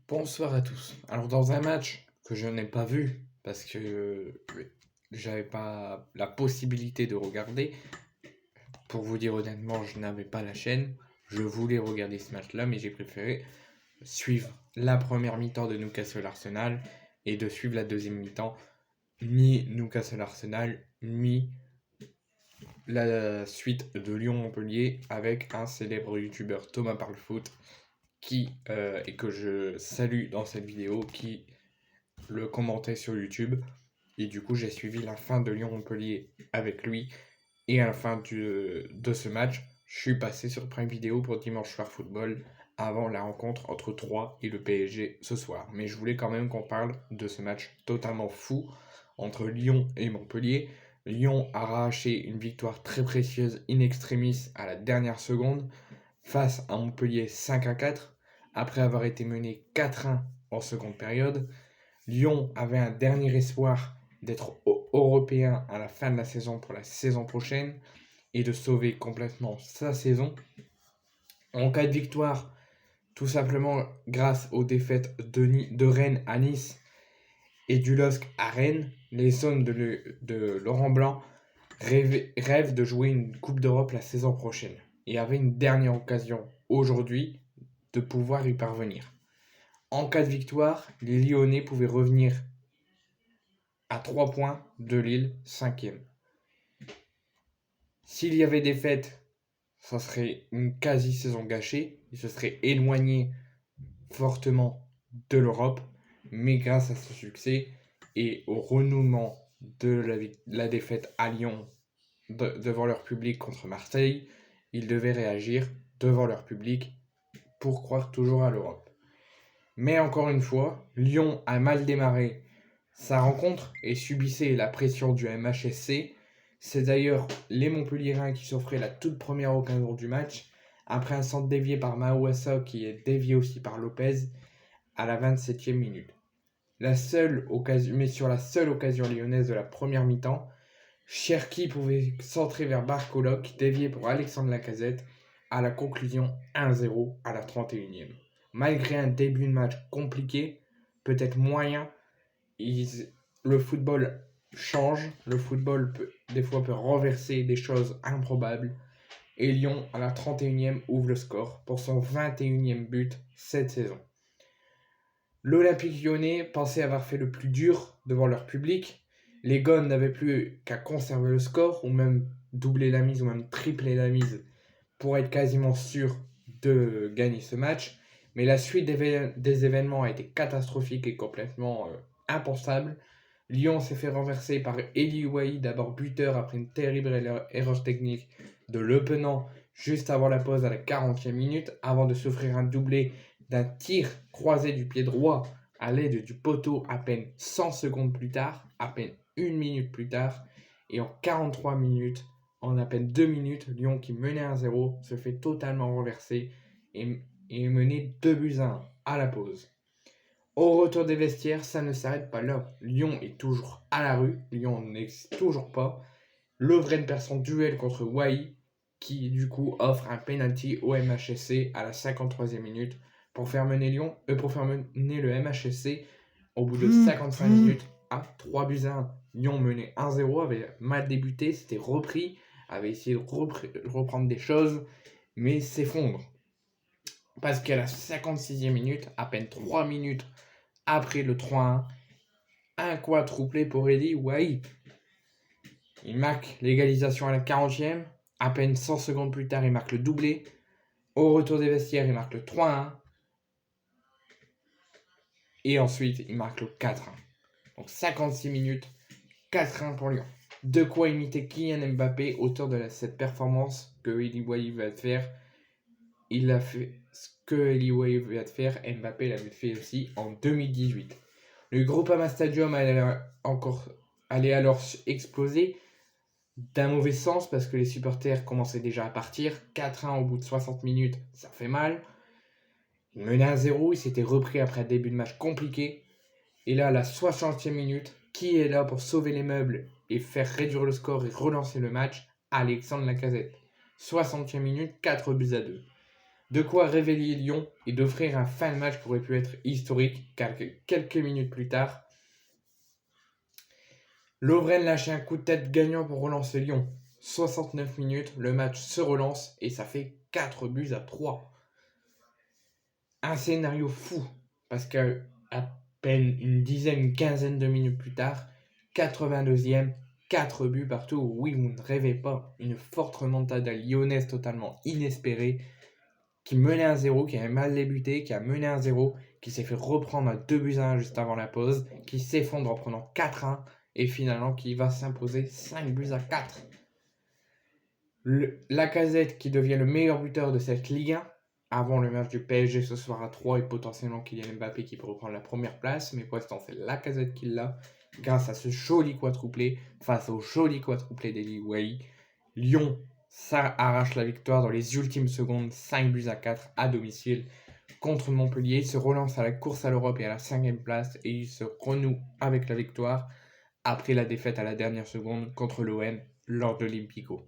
Bonsoir à tous. Alors dans un match que je n'ai pas vu parce que j'avais pas la possibilité de regarder, pour vous dire honnêtement, je n'avais pas la chaîne. Je voulais regarder ce match-là, mais j'ai préféré suivre la première mi-temps de Newcastle Arsenal et de suivre la deuxième mi-temps, mi Newcastle Arsenal, mi la suite de Lyon-Montpellier avec un célèbre youtubeur Thomas Parlefoot et que je salue dans cette vidéo, qui le commentait sur YouTube. Et du coup, j'ai suivi la fin de Lyon-Montpellier avec lui. Et à la fin de ce match, je suis passé sur Prime Video pour Dimanche Soir Football avant la rencontre entre Troyes et le PSG ce soir. Mais je voulais quand même qu'on parle de ce match totalement fou entre Lyon et Montpellier. Lyon a arraché une victoire très précieuse in extremis à la dernière seconde face à Montpellier 5-4 après avoir été mené 4-1 en seconde période. Lyon avait un dernier espoir d'être européen à la fin de la saison pour la saison prochaine et de sauver complètement sa saison. En cas de victoire, tout simplement grâce aux défaites de Rennes à Nice et du LOSC à Rennes, les hommes de Laurent Blanc rêvent de jouer une Coupe d'Europe la saison prochaine et avaient une dernière occasion aujourd'hui de pouvoir y parvenir. En cas de victoire, les Lyonnais pouvaient revenir à 3 points de Lille, 5e. S'il y avait défaite, ça serait une quasi-saison gâchée. Ils se seraient éloignés fortement de l'Europe. Mais grâce à ce succès et au renouement de la défaite à Lyon devant leur public contre Marseille, ils devaient réagir devant leur public pour croire toujours à l'Europe. Mais encore une fois, Lyon a mal démarré sa rencontre et subissait la pression du MHSC. C'est d'ailleurs les Montpelliérains qui s'offraient la toute première occasion du match, après un centre dévié par Mawassa qui est dévié aussi par Lopez à la 27e minute. Mais sur la seule occasion lyonnaise de la première mi-temps, Cherki pouvait centrer vers Barcolo, dévié pour Alexandre Lacazette, à la conclusion 1-0 à la 31e. Malgré un début de match compliqué, peut-être moyen, le football change, le football des fois peut renverser des choses improbables. Et Lyon, à la 31e, ouvre le score pour son 21e but cette saison. L'Olympique lyonnais pensait avoir fait le plus dur devant leur public. Les Gones n'avaient plus qu'à conserver le score, ou même doubler la mise, ou même tripler la mise, pour être quasiment sûr de gagner ce match. Mais la suite des événements a été catastrophique et complètement impensable. Lyon s'est fait renverser par Eli Wahi, d'abord buteur après une terrible erreur technique de Le Penant juste avant la pause à la 40e minute, avant de s'offrir un doublé d'un tir croisé du pied droit à l'aide du poteau à peine 100 secondes plus tard, à peine 1 minute plus tard, et en 43 minutes, en à peine 2 minutes, Lyon, qui menait 1-0, se fait totalement renverser et est mené 2-1 à la pause. Au retour des vestiaires, ça ne s'arrête pas là. Lyon est toujours à la rue, Lyon n'existe toujours pas. Lovren perd son duel contre Wai, qui du coup offre un penalty au MHSC à la 53e minute pour faire mener le MHSC au bout de 55 minutes à 3-1. Lyon menait 1-0, avait mal débuté, s'était repris, avait essayé de reprendre des choses, mais s'effondre. Parce qu'à la 56e minute, à peine 3 minutes après le 3-1, un quadruplé pour Eli Wahi. Il marque l'égalisation à la 40e. À peine 100 secondes plus tard, il marque le doublé. Au retour des vestiaires, il marque le 3-1. Et ensuite, il marque le 4-1. Donc 56 minutes, 4-1 pour Lyon. De quoi imiter Kylian Mbappé, auteur de cette performance que Eli Wahi va faire. Il a fait ce que Eli Wahi va faire, Mbappé l'avait fait aussi en 2018. Le Groupama Stadium allait alors exploser d'un mauvais sens parce que les supporters commençaient déjà à partir. 4-1 au bout de 60 minutes, ça fait mal. Il menait 1-0, il s'était repris après un début de match compliqué. Et là, à la 60e minute, qui est là pour sauver les meubles et faire réduire le score et relancer le match? Alexandre Lacazette. 60e minute, 4-2. De quoi réveiller Lyon et d'offrir un fin de match qui aurait pu être historique, car quelques minutes plus tard, Lovren lâche un coup de tête gagnant pour relancer Lyon. 69 minutes, le match se relance et ça fait 4-3. Un scénario fou, parce qu'à peine une quinzaine de minutes plus tard, 82e, 4 buts partout. Oui, vous ne rêvez pas. Une forte remontada lyonnaise totalement inespérée, qui menait 1-0, qui avait mal débuté, qui a mené 1-0, qui s'est fait reprendre à 2-1 juste avant la pause, qui s'effondre en prenant 4-1, et finalement qui va s'imposer 5-4. Lacazette qui devient le meilleur buteur de cette Ligue 1, avant le match du PSG ce soir à 3 et potentiellement Kylian Mbappé qui peut reprendre la première place, mais pour l'instant c'est Lacazette qui l'a, grâce à ce joli quadruplé, face au joli quadruplé d'Eli Wahi. Lyon, ça arrache la victoire dans les ultimes secondes, 5-4 à domicile contre Montpellier. Il se relance à la course à l'Europe et à la 5e place et il se renoue avec la victoire après la défaite à la dernière seconde contre l'OM lors de l'Olympico.